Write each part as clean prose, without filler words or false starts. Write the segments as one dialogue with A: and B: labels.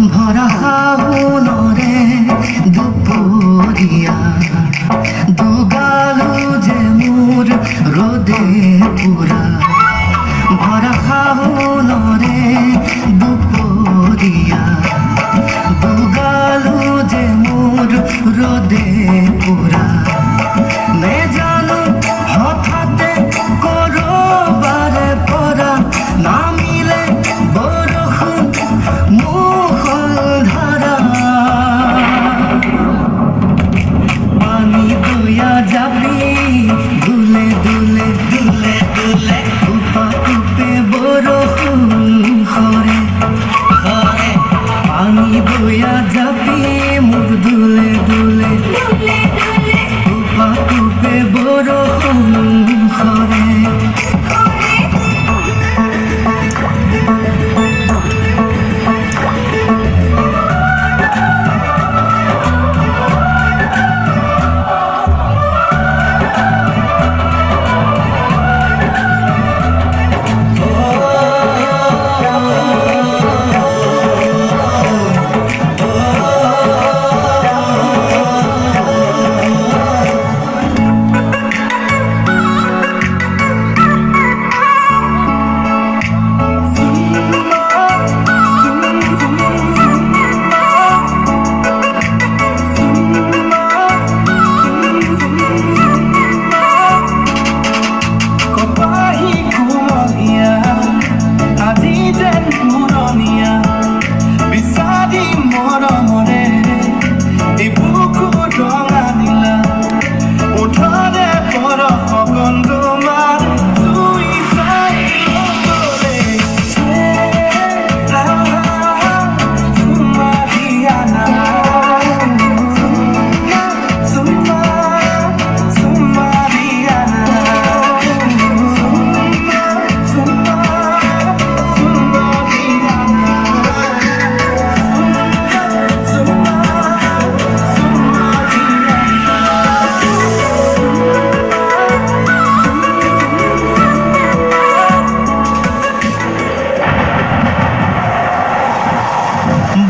A: ভরা ফাগুনরে দুপুরিয়া দুগালু যে মোর রোদে পুরা ভরা ফাগুনরে দুপুরিয়া দুগালু যে মোর রোদে পুরা নে জানো হঠাতে করবারে পরা না মিলে বরষুণ মুখল ধারা পানি দয়া যাবি দুলে দুলে দুলে দুলে উপা উপে বরষুণ হরে হরে পানি দয়া যাবি মুখ দুলে দুলে উপা উপে বরষুণ হরে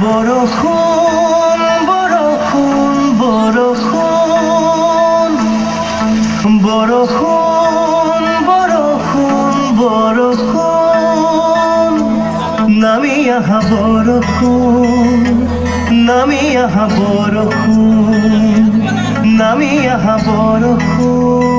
A: বরষুণ বরষুণ বরষুণ বরষুণ বরষুণ বরষুণ নামি আহা বরষুণ নামি আহা বরষুণ নামি আহা বরষুণ